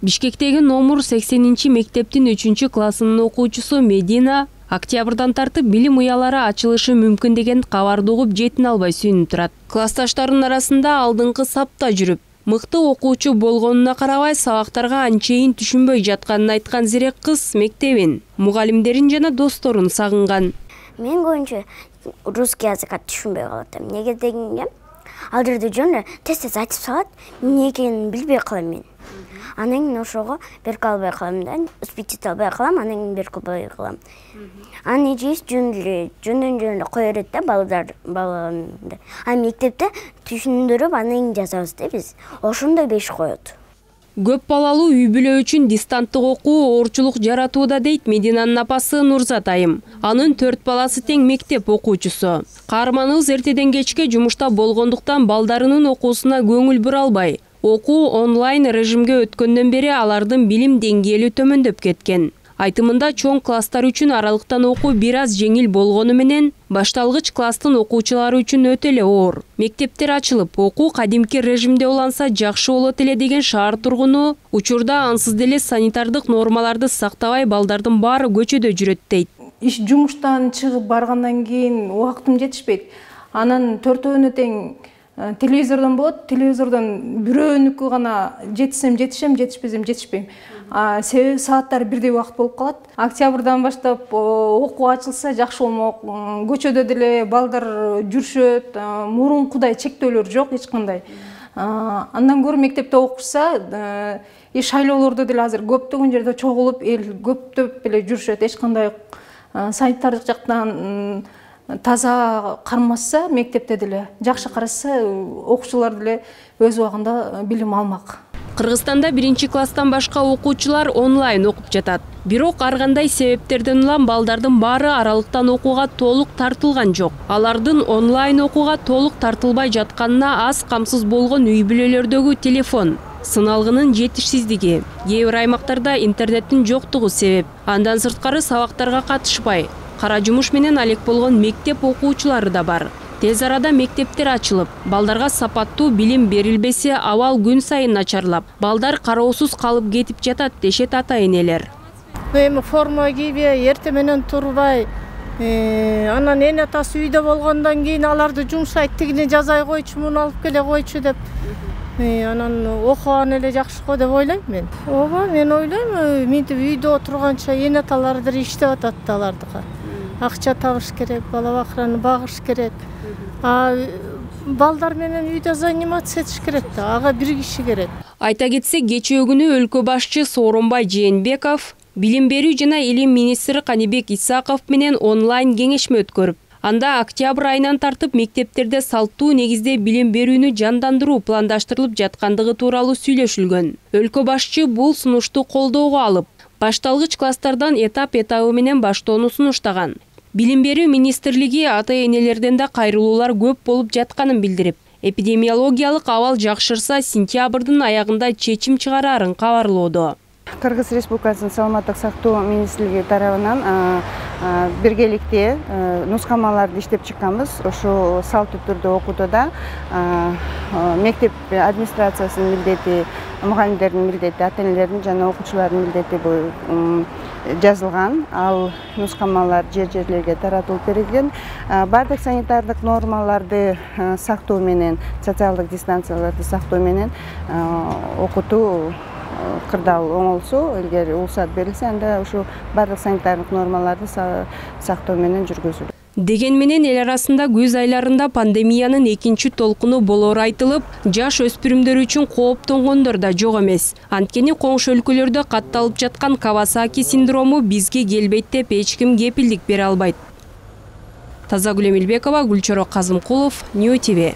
Бишкектеги номер 80 мектептин 3-классынын окуучусу Медина октябрдан тартып билим уялары ачылышы мүмкүн деген кабарды угуп жетін албай сүйүнүп турат. Классташтарынын арасында алдыңкы сапта жүрүп, мыкты окуучу болгонуна карабай сабактарга анчейин түшүнбөй жатканын айткан зерек кыз мектебин, мугалимдерин жана досторун сагынган. Мен көбүнчө русский языкка түшүнбөй калат. Эмнеге дегенде, ал жерде жөн тез айтып салат, эмне экенин билбей калам мен. Анан кийин ошого берке албай калам да, успеть албай калам, анан кийин берке албай калам. Анын эжеси жөндөн кое берет да баланы. А мектепте түшүндүрүп анан кийин жазабыз да биз. Ошондой беш коет. Көп балалуу үй бүлө үчүн дистанттык окуу оорчулук жаратууда дейт Мединанын апасы Нурзат айым. Анын 4 баласы тең мектеп окуучусу. Каарманыбыз эртеден кечке жумушта болгондуктан балдарынын окуусуна көңүл бура албай. Окуу онлайн режимге өткөндөн бери алардын билим деңгээли төмөндөп кеткен. Айтымында чоң класстар үчүн аралыктан окуу бир аз жеңил болгону менен, башталгыч класстын окуучулары үчүн өтө эле оор. Мектептер ачылып, окуу кадимки режимде уланса жакшы болот эле деген шаар тургуну учурда ансыз деле санитардык нормаларды сактабай балдардын баары көчөдө жүрөт дейт. Иш жумуштан чыгып баргандан кийин убактым жетишпейт. Анан төртөөнү тең телевизордон болот, телевизордон бирөөнүкү гана жетишем, жетишпесем жетишпейм. Себеби сааттар бирдей убакыт болуп калат. Октябрдан баштап окуу ачылса жакшы болмок. Көчөдө деле балдар жүрүшөт, мурункудай чектөөлөр жок эч кандай. Андан көрө мектепте окушса, шайлоолордо деле азыр көптөгөн жерде чогулуп, эл көптөп эле жүрүшөт. Эч кандай санитардык жактан таза кармаса, мектепте деле жакшы караса, окуучулар деле өз убагында билим алмак. Кыргызстанда 1-класстан башка окуучулар онлайн окуп жатат. Бирок ар кандай себептерден улам балдардын баары аралыктан окууга толук тартылган жок. Алардын онлайн окууга толук тартылбай жатканына аз камсыз болгон үй бүлөлөрдөгү телефон сыналгынын жетишсиздиги, кээ бир аймактарда интернеттин жоктугу себеп. Андан сырткары сабактарга катышпай, кара жумуш менен алек болгон мектеп окуучулары да бар. Тез арада мектептер ачылып, балдарга сапаттуу билим берилбесе абал күн сайын начарлап, балдар кароосуз калып кетип жатат дешет ата-энелер. Эми форма кийбей, эрте менен турбай, анан эне атасы үйдө болгондон кийин аларды жумшайт, тигини жазай койчу, муну алып келе койчу деп. Анан окуган эле жакшы го деп ойлойм мен. Ооба, мен ойлойм, мынтип үйдө отурганча эне аталардыр иштеп атат да алардыга. Акча табыш керек, бала бакыраны багыш керек. Балдар менен үйдө заниматься этиш керек да, ага бир киши керек. Айта кетсек, кечээ күнү өлкө башчы Сооронбай Жээнбеков билим берүү жана илим министри Канибек Исаков менен онлайн кеңешме өткөрүп, анда октябрь айынан тартып мектептерде салттуу негизде билим берүүнү жандандыруу пландаштырылып жаткандыгы тууралуу сүйлөшүлгөн. Өлкө башчы бул сунушту колдоого алып, башталгыч класстардан этап-этабы менен баштоону сунуштаган. Билим берүү министрлиги ата-энелерден да кайрылуулар көп болуп жатканын билдирип, эпидемиологиялык абал жакшырса сентябрдын аягында чечим чыгарарын кабарлоодо. Кыргыз Республикасынын саламаттык сактоо министрлиги тарабынан биргеликте нускамаларды иштеп чыкканбыз. Ошо салттуу түрдө окутууда мектеп администрациясынын милдети, мугалимдердин милдети, ата-энелердин жана окуучулардын милдети жазылган. Ал нускамалар жерлерге таратылып берилген. Бардык санитардык нормаларды сактоо менен, социалдык дистанцияларды сактоо менен окутуу кырдаал оңолсо, эгер уруксат берилсе, анда ошо бардык санитардык нормаларды сактоо менен жүргүзүлөт. Деген менен эл арасында күз айларында пандемиянын экинчи толкуну болору айтылып, жаш өспүрүмдөр үчүн кооптонгондор да жок эмес. Анткени коңшу өлкөлөрдө катталып жаткан Кавасаки синдрому бизге келбейт деп эч ким кепилдик бере албайт. Тазагүл Эмилбекова, Гүлчорок Казымкулов, Нью ТВ.